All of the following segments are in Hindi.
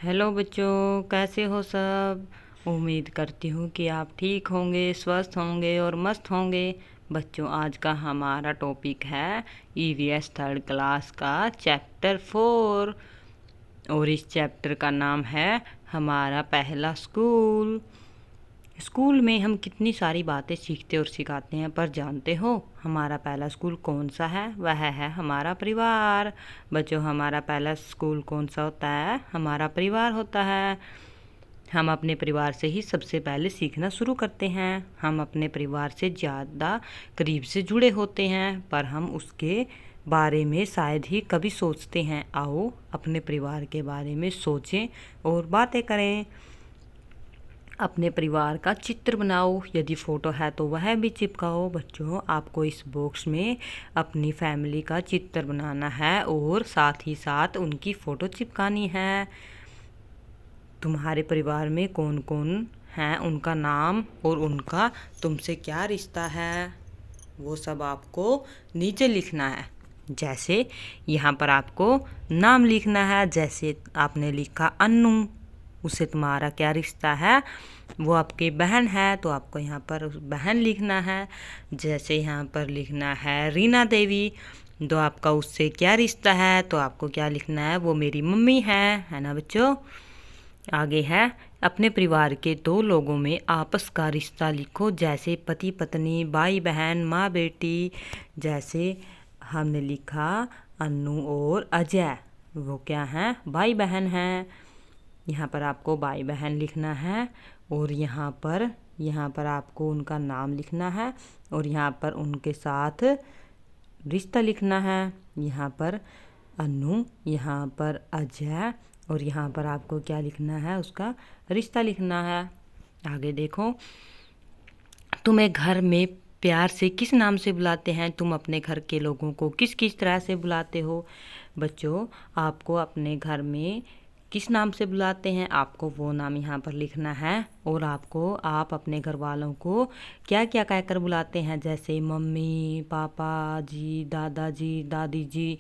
हेलो बच्चों, कैसे हो सब। उम्मीद करती हूँ कि आप ठीक होंगे, स्वस्थ होंगे और मस्त होंगे। बच्चों, आज का हमारा टॉपिक है ईवीएस थर्ड क्लास का चैप्टर 4 और इस चैप्टर का नाम है हमारा पहला स्कूल। स्कूल में हम कितनी सारी बातें सीखते और सिखाते हैं, पर जानते हो हमारा पहला स्कूल कौन सा है? वह है हमारा परिवार। बच्चों, हमारा पहला स्कूल कौन सा होता है? हमारा परिवार होता है। हम अपने परिवार से ही सबसे पहले सीखना शुरू करते हैं। हम अपने परिवार से ज़्यादा करीब से जुड़े होते हैं, पर हम उसके बारे में शायद ही कभी सोचते हैं। आओ अपने परिवार के बारे में सोचें और बातें करें। अपने परिवार का चित्र बनाओ, यदि फ़ोटो है तो वह भी चिपकाओ। बच्चों, आपको इस बॉक्स में अपनी फैमिली का चित्र बनाना है और साथ ही साथ उनकी फ़ोटो चिपकानी है। तुम्हारे परिवार में कौन कौन हैं, उनका नाम और उनका तुमसे क्या रिश्ता है, वो सब आपको नीचे लिखना है। जैसे यहाँ पर आपको नाम लिखना है। जैसे आपने लिखा अन्नू, उससे तुम्हारा क्या रिश्ता है? वो आपकी बहन है, तो आपको यहाँ पर बहन लिखना है। जैसे यहाँ पर लिखना है रीना देवी, तो आपका उससे क्या रिश्ता है? तो आपको क्या लिखना है? वो मेरी मम्मी है ना बच्चों। आगे है अपने परिवार के दो लोगों में आपस का रिश्ता लिखो। जैसे पति पत्नी, भाई बहन, माँ बेटी। जैसे हमने लिखा अन्नू और अजय, वो क्या हैं? भाई बहन हैं। यहाँ पर आपको भाई बहन लिखना है और यहाँ पर आपको उनका नाम लिखना है और यहाँ पर उनके साथ रिश्ता लिखना है। यहाँ पर अन्नू, यहाँ पर अजय और यहाँ पर आपको क्या लिखना है? उसका रिश्ता लिखना है। आगे देखो, तुम्हें घर में प्यार से किस नाम से बुलाते हैं? तुम अपने घर के लोगों को किस किस तरह से बुलाते हो? बच्चों, आपको अपने घर में किस नाम से बुलाते हैं, आपको वो नाम यहाँ पर लिखना है। और आप अपने घर वालों को क्या क्या कहकर बुलाते हैं? जैसे मम्मी, पापा जी, दादाजी, दादी जी।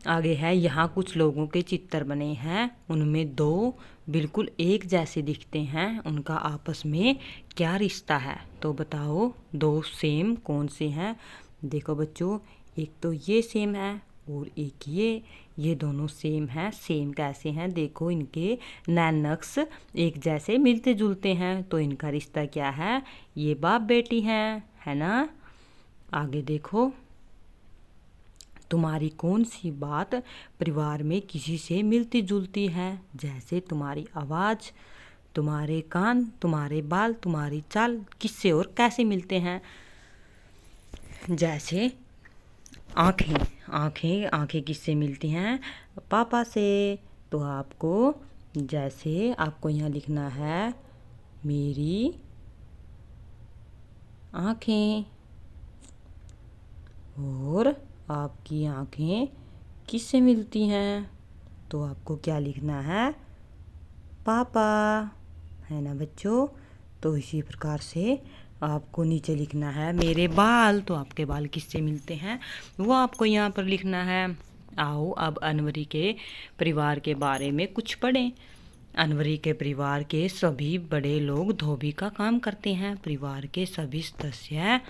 आगे है यहाँ कुछ लोगों के चित्र बने हैं, उनमें दो बिल्कुल एक जैसे दिखते हैं, उनका आपस में क्या रिश्ता है? तो बताओ, दो सेम कौन से हैं? देखो बच्चों, एक तो ये सेम है और एक ये दोनों सेम हैं। सेम कैसे हैं? देखो, इनके नैन नक्श एक जैसे मिलते जुलते हैं, तो इनका रिश्ता क्या है? ये बाप बेटी हैं, है ना। आगे देखो, तुम्हारी कौन सी बात परिवार में किसी से मिलती जुलती है? जैसे तुम्हारी आवाज़, तुम्हारे कान, तुम्हारे बाल, तुम्हारी चाल किससे और कैसे मिलते हैं? जैसे आँखें, आँखें किससे मिलती हैं? पापा से। तो आपको यहाँ लिखना है मेरी आँखें। और आपकी आँखें किससे मिलती हैं? तो आपको क्या लिखना है? पापा, है ना बच्चों। तो इसी प्रकार से आपको नीचे लिखना है मेरे बाल। तो आपके बाल किससे मिलते हैं, वो आपको यहाँ पर लिखना है। आओ अब अनवरी के परिवार के बारे में कुछ पढ़ें। अनवरी के परिवार के सभी बड़े लोग धोबी का काम करते हैं। परिवार के सभी सदस्य,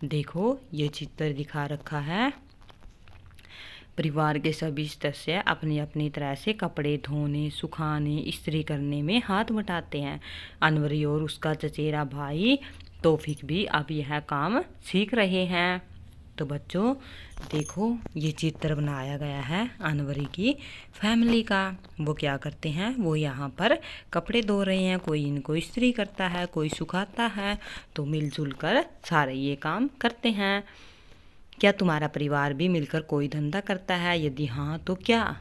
देखो ये चित्र दिखा रखा है। परिवार के सभी सदस्य अपनी अपनी तरह से कपड़े धोने, सुखाने, इस्त्री करने में हाथ बटाते हैं। अनवरी और उसका चचेरा भाई तौफीक भी अब यह काम सीख रहे हैं। तो बच्चों देखो, ये चित्र बनाया गया है अनवरी की फैमिली का। वो क्या करते हैं? वो यहाँ पर कपड़े धो रहे हैं, कोई इनको इस्त्री करता है, कोई सुखाता है, तो मिलजुल कर सारे ये काम करते हैं। क्या तुम्हारा परिवार भी मिलकर कोई धंधा करता है? यदि हाँ तो क्या?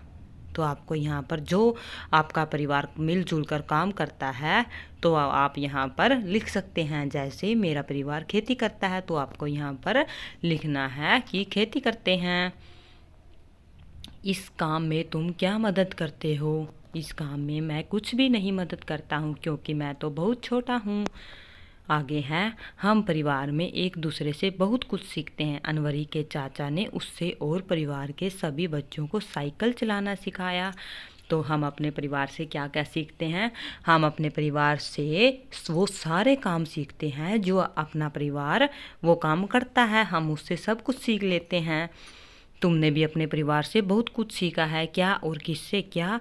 तो आपको यहाँ पर जो आपका परिवार मिलजुल कर काम करता है, तो आप यहाँ पर लिख सकते हैं। जैसे मेरा परिवार खेती करता है, तो आपको यहाँ पर लिखना है कि खेती करते हैं। इस काम में तुम क्या मदद करते हो? इस काम में मैं कुछ भी नहीं मदद करता हूँ, क्योंकि मैं तो बहुत छोटा हूँ। आगे है, हम परिवार में एक दूसरे से बहुत कुछ सीखते हैं। अनवरी के चाचा ने उससे और परिवार के सभी बच्चों को साइकिल चलाना सिखाया। तो हम अपने परिवार से क्या क्या सीखते हैं? हम अपने परिवार से वो सारे काम सीखते हैं जो अपना परिवार वो काम करता है, हम उससे सब कुछ सीख लेते हैं। तुमने भी अपने परिवार से बहुत कुछ सीखा है क्या? और किससे? क्या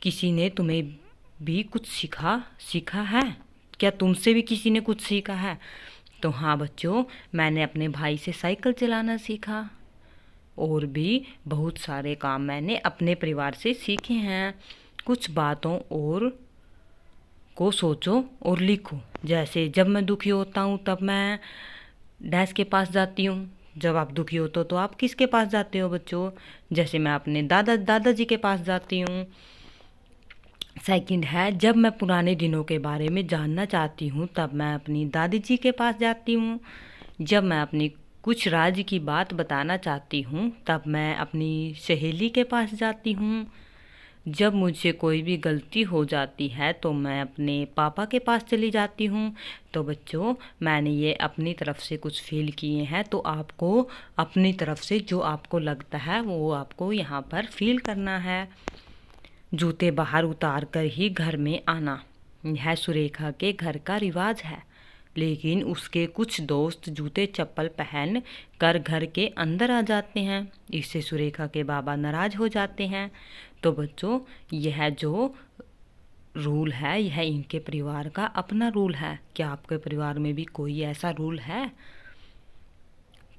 किसी ने तुम्हें भी कुछ सीखा है? क्या तुमसे भी किसी ने कुछ सीखा है? तो हाँ बच्चों, मैंने अपने भाई से साइकिल चलाना सीखा और भी बहुत सारे काम मैंने अपने परिवार से सीखे हैं। कुछ बातों और को सोचो और लिखो। जैसे जब मैं दुखी होता हूँ तब मैं डैश के पास जाती हूँ। जब आप दुखी होते हो तो आप किसके पास जाते हो बच्चों? जैसे मैं अपने दादाजी के पास जाती हूँ। सेकंड है, जब मैं पुराने दिनों के बारे में जानना चाहती हूँ तब मैं अपनी दादी जी के पास जाती हूँ। जब मैं अपनी कुछ राज की बात बताना चाहती हूँ तब मैं अपनी सहेली के पास जाती हूँ। जब मुझसे कोई भी गलती हो जाती है तो मैं अपने पापा के पास चली जाती हूँ। तो बच्चों, मैंने ये अपनी तरफ से कुछ फील किए हैं, तो आपको अपनी तरफ से जो आपको लगता है वो आपको यहाँ पर फील करना है। जूते बाहर उतार कर ही घर में आना, यह सुरेखा के घर का रिवाज है। लेकिन उसके कुछ दोस्त जूते चप्पल पहन कर घर के अंदर आ जाते हैं। इससे सुरेखा के बाबा नाराज हो जाते हैं। तो बच्चों, यह जो रूल है यह इनके परिवार का अपना रूल है। क्या आपके परिवार में भी कोई ऐसा रूल है?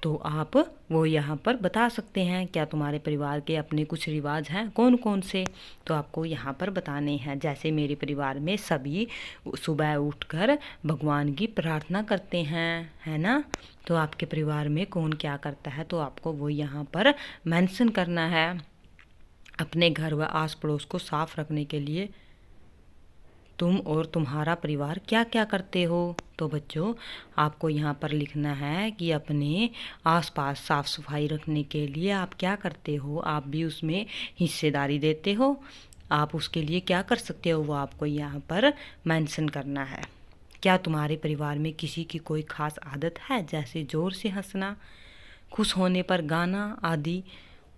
तो आप वो यहाँ पर बता सकते हैं। क्या तुम्हारे परिवार के अपने कुछ रिवाज हैं? कौन कौन से? तो आपको यहाँ पर बताने हैं। जैसे मेरे परिवार में सभी सुबह उठकर भगवान की प्रार्थना करते हैं, है ना? तो आपके परिवार में कौन क्या करता है तो आपको वो यहाँ पर मेंशन करना है। अपने घर व आस पड़ोस को साफ रखने के लिए तुम और तुम्हारा परिवार क्या क्या करते हो? तो बच्चों, आपको यहाँ पर लिखना है कि अपने आसपास साफ सफाई रखने के लिए आप क्या करते हो। आप भी उसमें हिस्सेदारी देते हो। आप उसके लिए क्या कर सकते हो वो आपको यहाँ पर मेंशन करना है। क्या तुम्हारे परिवार में किसी की कोई ख़ास आदत है, जैसे ज़ोर से हंसना, खुश होने पर गाना आदि?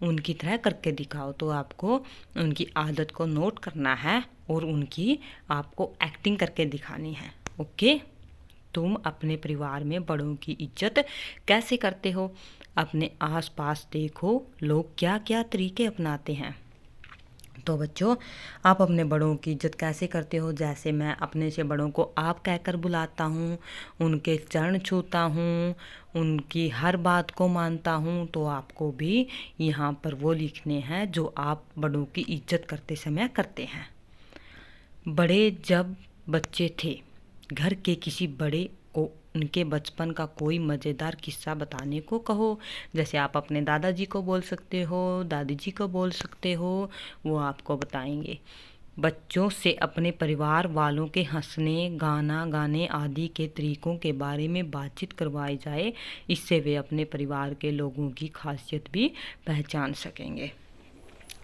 उनकी तरह करके दिखाओ। तो आपको उनकी आदत को नोट करना है और उनकी आपको एक्टिंग करके दिखानी है। ओके? तुम अपने परिवार में बड़ों की इज्जत कैसे करते हो? अपने आसपास देखो लोग क्या क्या तरीके अपनाते हैं। तो बच्चों, आप अपने बड़ों की इज्जत कैसे करते हो? जैसे मैं अपने से बड़ों को आप कहकर बुलाता हूँ, उनके चरण छूता हूँ, उनकी हर बात को मानता हूँ। तो आपको भी यहाँ पर वो लिखने हैं जो आप बड़ों की इज्जत करते समय करते हैं। बड़े जब बच्चे थे, घर के किसी बड़े को उनके बचपन का कोई मज़ेदार किस्सा बताने को कहो। जैसे आप अपने दादाजी को बोल सकते हो, दादी जी को बोल सकते हो, वो आपको बताएंगे। बच्चों से अपने परिवार वालों के हंसने, गाना गाने आदि के तरीकों के बारे में बातचीत करवाई जाए। इससे वे अपने परिवार के लोगों की खासियत भी पहचान सकेंगे।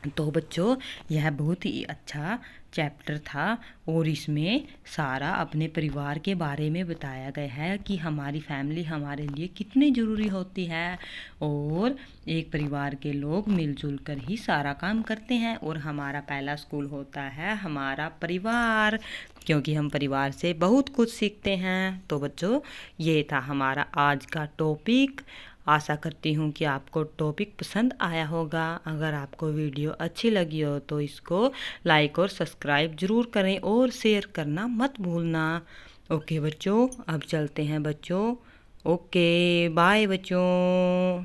तो बच्चों, यह बहुत ही अच्छा चैप्टर था और इसमें सारा अपने परिवार के बारे में बताया गया है कि हमारी फैमिली हमारे लिए कितनी ज़रूरी होती है और एक परिवार के लोग मिलजुल कर ही सारा काम करते हैं। और हमारा पहला स्कूल होता है हमारा परिवार, क्योंकि हम परिवार से बहुत कुछ सीखते हैं। तो बच्चों, ये था हमारा आज का टॉपिक। आशा करती हूँ कि आपको टॉपिक पसंद आया होगा। अगर आपको वीडियो अच्छी लगी हो तो इसको लाइक और सब्सक्राइब ज़रूर करें और शेयर करना मत भूलना। ओके बच्चों, अब चलते हैं बच्चों। ओके बाय बच्चों।